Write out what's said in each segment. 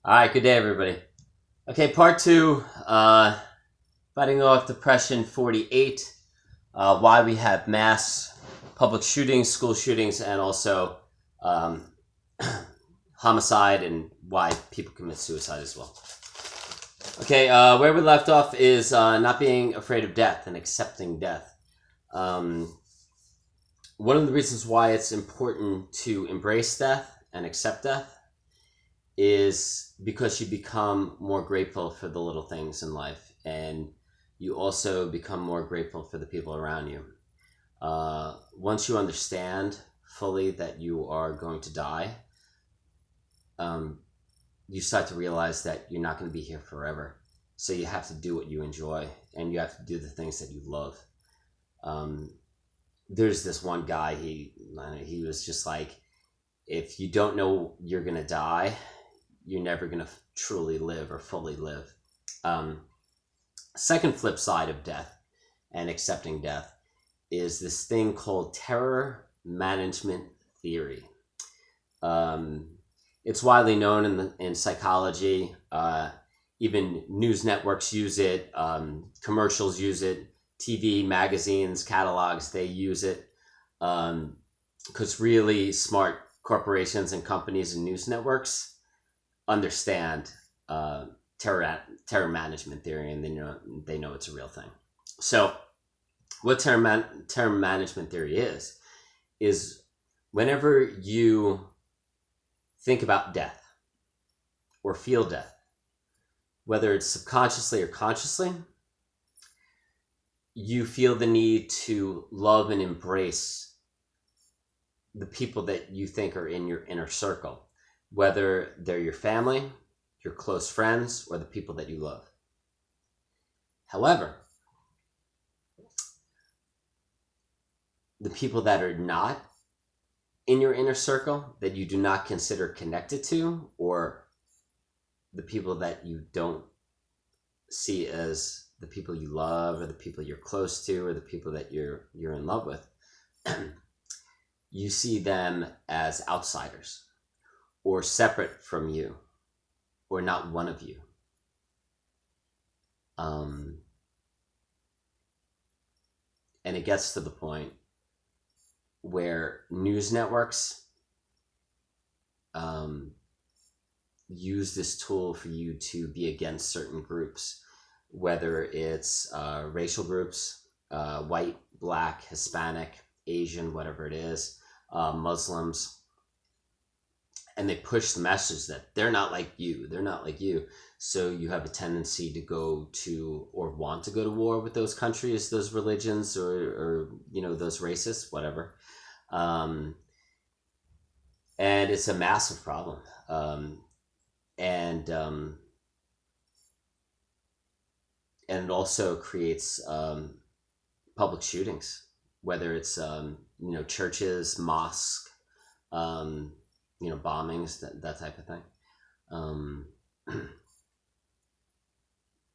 All right, good day, everybody. Okay, part two, fighting off depression 48, why we have mass public shootings, school shootings, and also homicide and why people commit suicide as well. Okay, where we left off is not being afraid of death and accepting death. One of the reasons why it's important to embrace death and accept death is because you become more grateful for the little things in life, and you also become more grateful for the people around you. Once you understand fully that you are going to die, you start to realize that you're not going to be here forever. So you have to do what you enjoy, and you have to do the things that you love. There's this one guy, he was just like, if you don't know you're going to die, you're never going to truly live or fully live. Second flip side of death and accepting death is this thing called terror management theory. It's widely known in psychology. Even news networks use it. Commercials use it. TV, magazines, catalogs, they use it. Because really smart corporations and companies and news networks understand terror management theory, and they know it's a real thing. So what terror management theory is whenever you think about death or feel death, whether it's subconsciously or consciously, you feel the need to love and embrace the people that you think are in your inner circle, whether they're your family, your close friends, or the people that you love. However, the people that are not in your inner circle, that you do not consider connected to, or the people that you don't see as the people you love, or the people you're close to, or the people that you're in love with, you see them as outsiders, or separate from you, or not one of you. And it gets to the point where news networks use this tool for you to be against certain groups, whether it's racial groups, white, black, Hispanic, Asian, whatever it is, Muslims. And they push the message that they're not like you. They're not like you. So you have a tendency to go to, or want to go to war with those countries, those religions, or those races, whatever. And it's a massive problem. And it also creates public shootings, whether it's churches, mosques, bombings, that type of thing.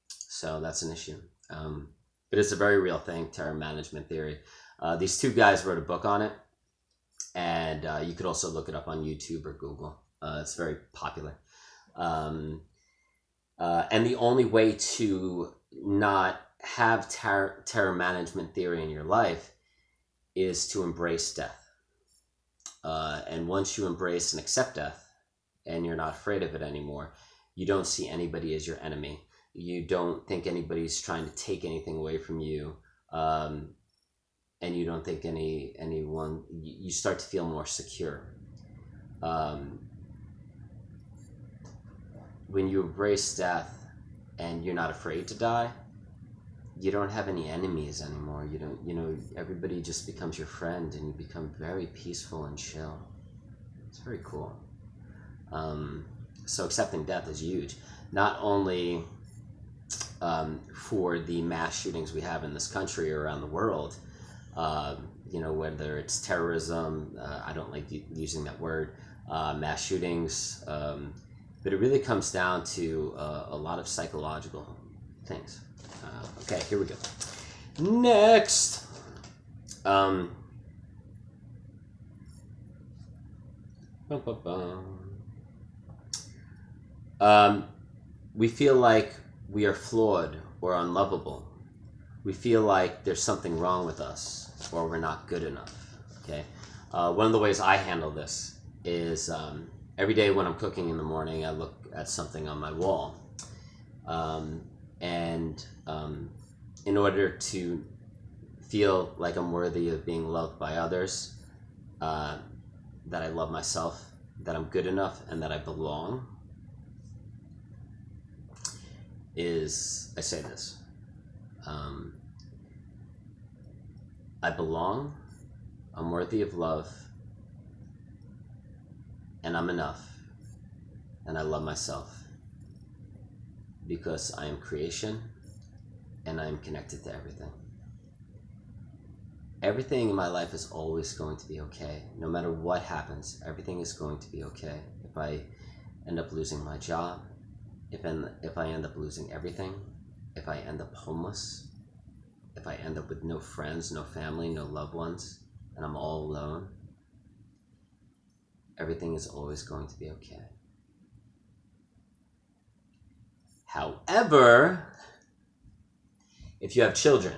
So that's an issue. But it's a very real thing, terror management theory. These two guys wrote a book on it, and you could also look it up on YouTube or Google. It's very popular. And the only way to not have terror management theory in your life is to embrace death. And once you embrace and accept death, and you're not afraid of it anymore, you don't see anybody as your enemy. You don't think anybody's trying to take anything away from you, and you don't think anyone. You start to feel more secure. When you embrace death and you're not afraid to die, you don't have any enemies anymore. You don't, everybody just becomes your friend, and you become very peaceful and chill. It's very cool. So accepting death is huge. Not only for the mass shootings we have in this country or around the world, whether it's terrorism, I don't like using that word, mass shootings, but it really comes down to a lot of psychological things. Okay, here we go. Next. Um, we feel like we are flawed or unlovable. We feel like there's something wrong with us or we're not good enough. Okay. One of the ways I handle this is every day when I'm cooking in the morning, I look at something on my wall. And in order to feel like I'm worthy of being loved by others, that I love myself, that I'm good enough, and that I belong, I say this. I belong, I'm worthy of love, and I'm enough, and I love myself because I am creation and I am connected to everything. Everything in my life is always going to be okay. No matter what happens, everything is going to be okay. If I end up losing my job, if I end up losing everything, if I end up homeless, if I end up with no friends, no family, no loved ones, and I'm all alone, everything is always going to be okay. However, if you have children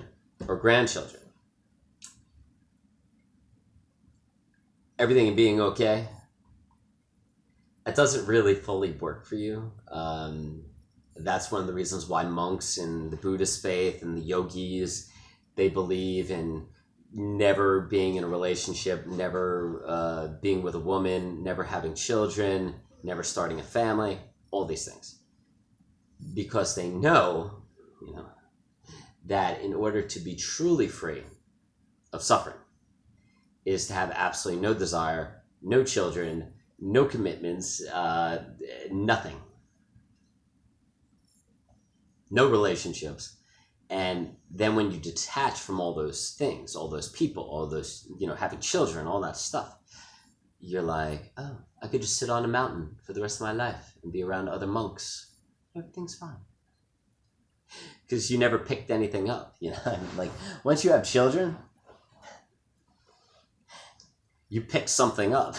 or grandchildren, everything being okay, that doesn't really fully work for you. That's one of the reasons why monks in the Buddhist faith and the yogis, they believe in never being in a relationship, never being with a woman, never having children, never starting a family, all these things. Because they know, that in order to be truly free of suffering is to have absolutely no desire, no children, no commitments, nothing. No relationships. And then when you detach from all those things, all those people, all those, having children, all that stuff, you're like, oh, I could just sit on a mountain for the rest of my life and be around other monks. Everything's fine. Because you never picked anything up, Like, once you have children, you pick something up.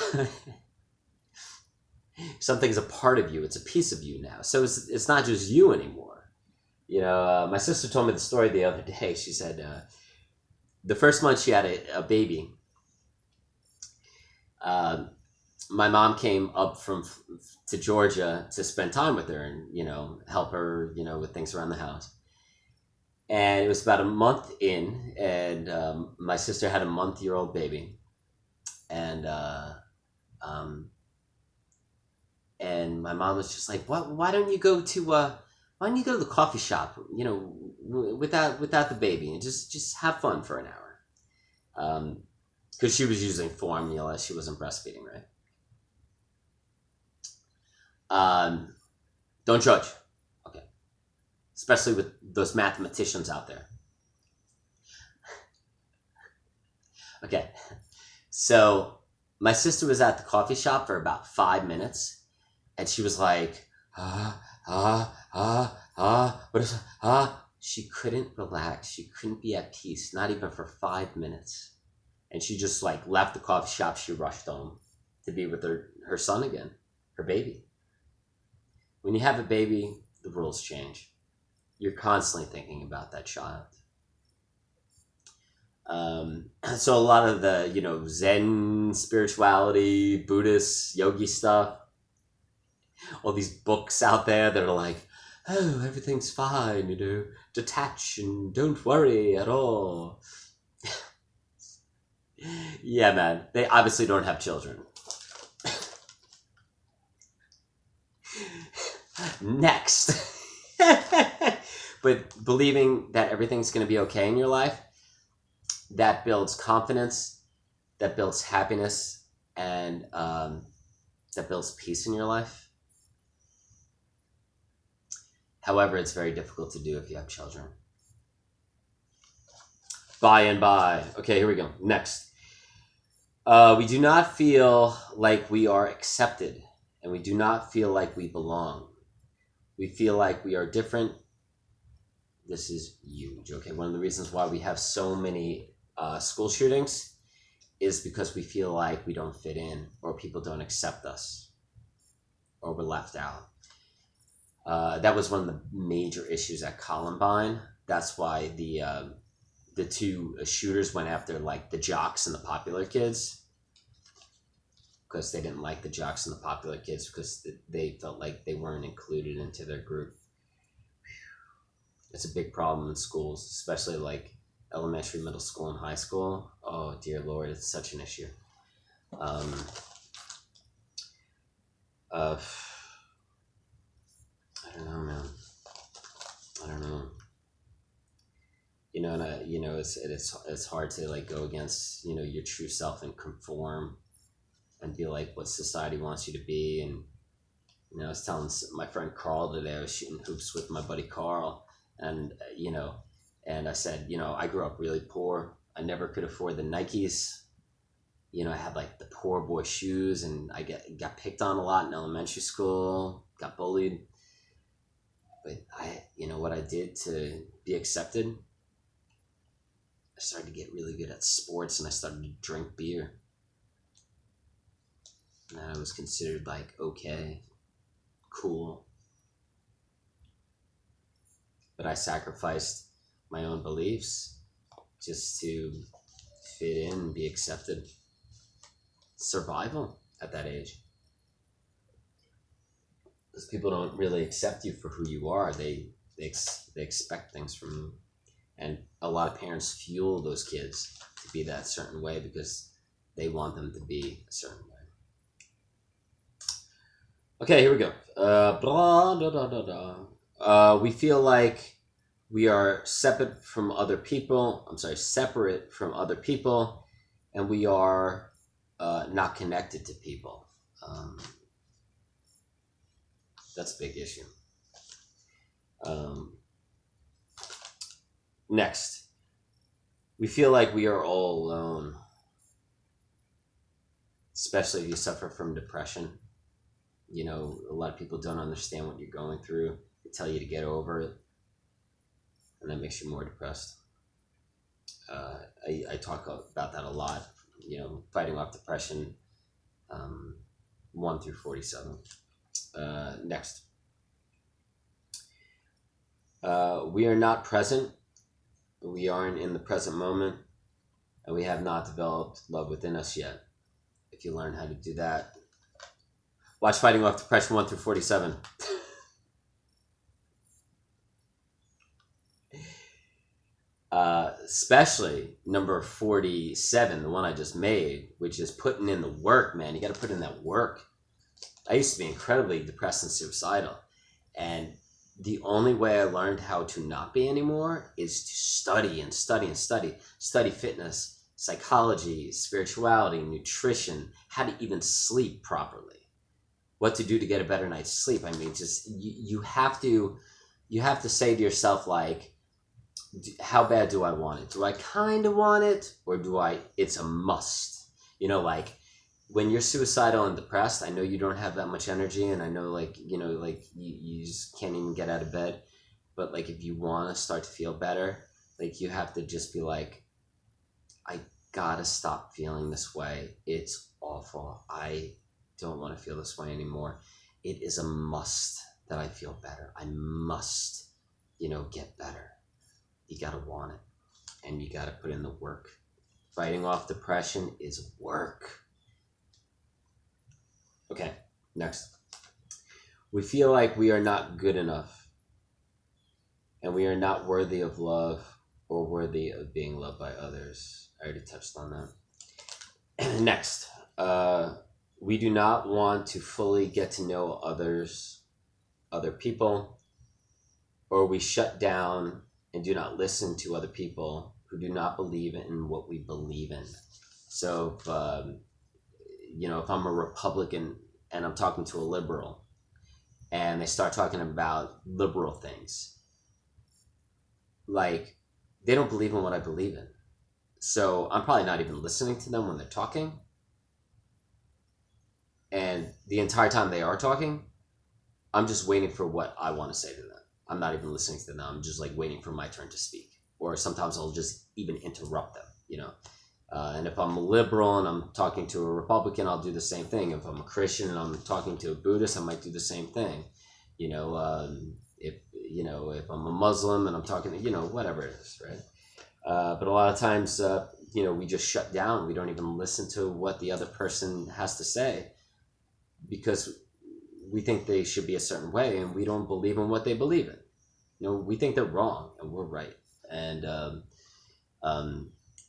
Something's a part of you. It's a piece of you now. So it's not just you anymore. My sister told me the story the other day. She said the first month she had a baby, my mom came up to Georgia to spend time with her and, help her, with things around the house. And it was about a month in, and my sister had a month-year-old baby. And my mom was just like, why don't you go to the coffee shop, without the baby, and just have fun for an hour? Because she was using formula, she wasn't breastfeeding, right? Don't judge, okay? Especially with those mathematicians out there. Okay, so my sister was at the coffee shop for about 5 minutes, and she was like, what is, she couldn't relax. She couldn't be at peace, not even for 5 minutes. And she just left the coffee shop. She rushed home to be with her son again, her baby. When you have a baby, the rules change. You're constantly thinking about that child. So a lot of the, Zen spirituality, Buddhist, yogi stuff, all these books out there that are like, oh, everything's fine, detach and don't worry at all. Yeah, man, they obviously don't have children. Next. But believing that everything's going to be okay in your life, that builds confidence, that builds happiness, and that builds peace in your life. However, it's very difficult to do if you have children. By and by. Okay, here we go. Next. We do not feel like we are accepted, and we do not feel like we belong. We feel like we are different. This is huge, okay? One of the reasons why we have so many school shootings is because we feel like we don't fit in, or people don't accept us, or we're left out. That was one of the major issues at Columbine. That's why the two shooters went after like the jocks and the popular kids, because they didn't like the jocks and the popular kids because they felt like they weren't included into their group. It's a big problem in schools, especially like elementary, middle school, and high school. Oh dear Lord, it's such an issue. I don't know, man. I don't know. It's hard to like go against your true self and conform and be like what society wants you to be. And I was telling my friend Carl today, I was shooting hoops with my buddy Carl, and and I said, I grew up really poor. I never could afford the Nikes. I had like the poor boy shoes, and I got picked on a lot in elementary school, got bullied. But what I did to be accepted, I started to get really good at sports, and I started to drink beer. And I was considered like okay, cool. But I sacrificed my own beliefs just to fit in and be accepted. Survival at that age. Because people don't really accept you for who you are. They expect things from you. And a lot of parents fuel those kids to be that certain way because they want them to be a certain way. Okay, here we go. We feel like we are separate from other people. Separate from other people, and we are not connected to people. That's a big issue. Next, we feel like we are all alone, especially if you suffer from depression. A lot of people don't understand what you're going through. They tell you to get over it, and that makes you more depressed. I talk about that a lot, fighting off depression, 1 through 47. Next. We are not present. We aren't in the present moment, and we have not developed love within us yet. If you learn how to do that, watch Fighting Off Depression 1 through 47. Especially number 47, the one I just made, which is putting in the work, man. You got to put in that work. I used to be incredibly depressed and suicidal, and the only way I learned how to not be anymore is to study and study and study. Study fitness, psychology, spirituality, nutrition, how to even sleep properly, what to do to get a better night's sleep. I mean, just you have to say to yourself, like, how bad do I want it? Do I kind of want it, or it's a must? Like when you're suicidal and depressed, I know you don't have that much energy, and I know like you just can't even get out of bed. But like if you want to start to feel better, like you have to just be like, I gotta stop feeling this way. It's awful. I don't want to feel this way anymore. It is a must that I feel better. I must, get better. You gotta want it, and you gotta put in the work. Fighting off depression is work. Okay, next. We feel like we are not good enough, and we are not worthy of love or worthy of being loved by others. I already touched on that. Next, we do not want to fully get to know other people, or we shut down and do not listen to other people who do not believe in what we believe in. So if I'm a Republican and I'm talking to a liberal and they start talking about liberal things, like they don't believe in what I believe in. So I'm probably not even listening to them when they're talking. And the entire time they are talking, I'm just waiting for what I want to say to them. I'm not even listening to them. I'm just like waiting for my turn to speak. Or sometimes I'll just even interrupt them, And if I'm a liberal and I'm talking to a Republican, I'll do the same thing. If I'm a Christian and I'm talking to a Buddhist, I might do the same thing. You know, if if I'm a Muslim and I'm talking, whatever it is, right? But a lot of times, we just shut down. We don't even listen to what the other person has to say because we think they should be a certain way, and we don't believe in what they believe in. We think they're wrong and we're right. And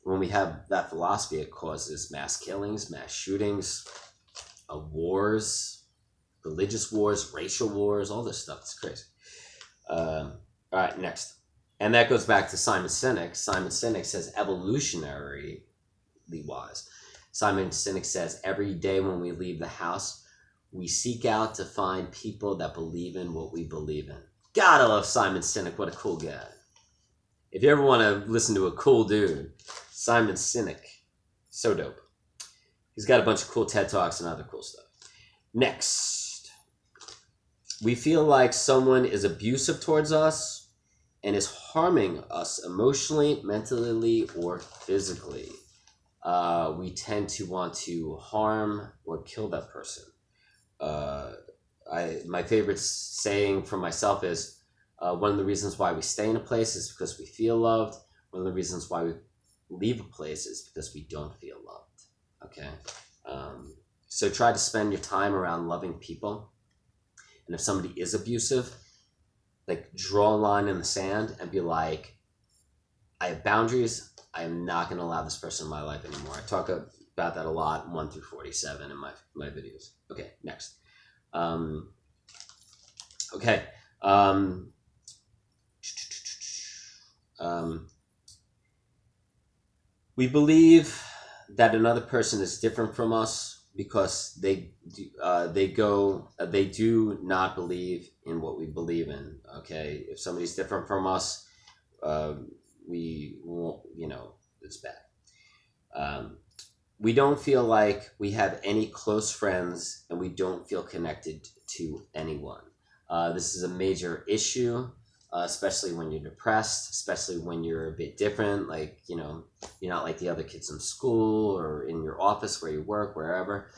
when we have that philosophy, it causes mass killings, mass shootings, wars, religious wars, racial wars, all this stuff. It's crazy. All right, next. And that goes back to Simon Sinek. Simon Sinek says evolutionarily wise. Simon Sinek says every day when we leave the house, we seek out to find people that believe in what we believe in. God, I love Simon Sinek. What a cool guy. If you ever want to listen to a cool dude, Simon Sinek. So dope. He's got a bunch of cool TED Talks and other cool stuff. Next. We feel like someone is abusive towards us and is harming us emotionally, mentally, or physically. We tend to want to harm or kill that person. My favorite saying for myself is one of the reasons why we stay in a place is because we feel loved. One of the reasons why we leave a place is because we don't feel loved. Okay? So try to spend your time around loving people. And if somebody is abusive, like draw a line in the sand and be like, I have boundaries. I am not going to allow this person in my life anymore. I talk about that a lot, 1 through 47 in my videos. Okay, next. Okay. We believe that another person is different from us because they do not believe in what we believe in. Okay, if somebody's different from us, we won't. It's bad. We don't feel like we have any close friends, and we don't feel connected to anyone. This is a major issue, especially when you're depressed, especially when you're a bit different, like, you're not like the other kids in school or in your office where you work, wherever.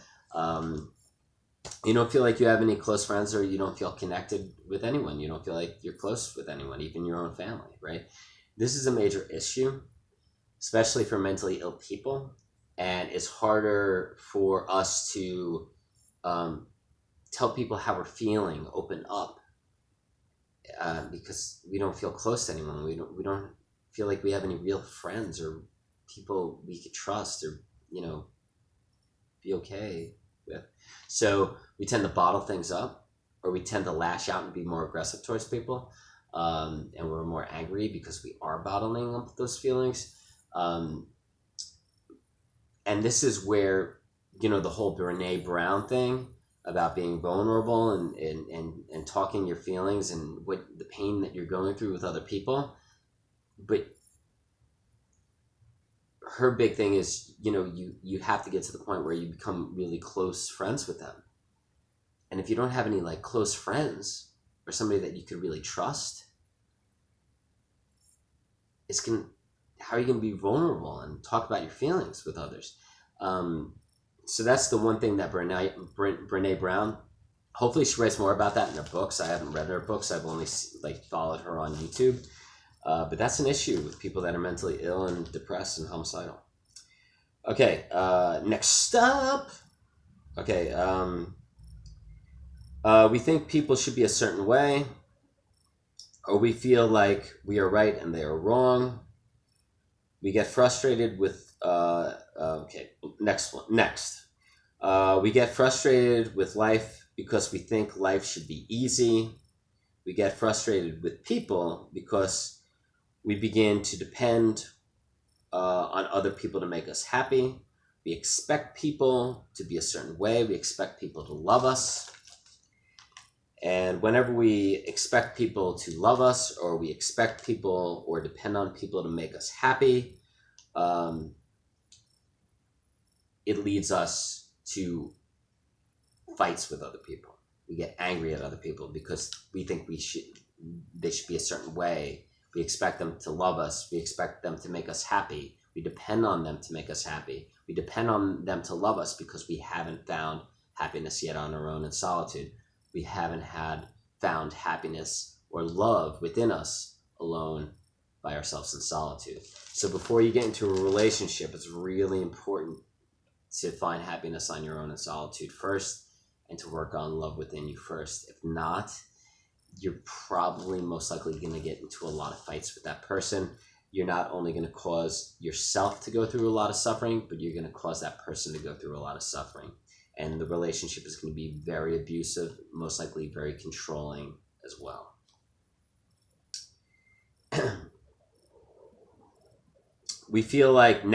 You don't feel like you have any close friends, or you don't feel connected with anyone. You don't feel like you're close with anyone, even your own family, right? This is a major issue, especially for mentally ill people. And it's harder for us to tell people how we're feeling, open up, because we don't feel close to anyone. We don't feel like we have any real friends or people we could trust or be okay with. So we tend to bottle things up, or we tend to lash out and be more aggressive towards people, and we're more angry because we are bottling up those feelings. And this is where the whole Brene Brown thing about being vulnerable and talking your feelings and what the pain that you're going through with other people. But her big thing is, you have to get to the point where you become really close friends with them. And if you don't have any like close friends or somebody that you could really trust, how are you going to be vulnerable and talk about your feelings with others? So that's the one thing that Brene Brown, hopefully she writes more about that in her books. I haven't read her books. I've only followed her on YouTube. But that's an issue with people that are mentally ill and depressed and homicidal. Okay, next up. Okay, we think people should be a certain way, or we feel like we are right and they are wrong. We get frustrated with, okay, next. We get frustrated with life because we think life should be easy. We get frustrated with people because we begin to depend on other people to make us happy. We expect people to be a certain way. We expect people to love us. And whenever we expect people to love us, or we expect people or depend on people to make us happy, it leads us to fights with other people. We get angry at other people because we think they should be a certain way. We expect them to love us. We expect them to make us happy. We depend on them to make us happy. We depend on them to love us because we haven't found happiness yet on our own in solitude. We haven't had found happiness or love within us alone by ourselves in solitude. So before you get into a relationship, it's really important to find happiness on your own in solitude first and to work on love within you first. If not, you're probably most likely going to get into a lot of fights with that person. You're not only going to cause yourself to go through a lot of suffering, but you're going to cause that person to go through a lot of suffering. And the relationship is going to be very abusive, most likely very controlling as well. We feel like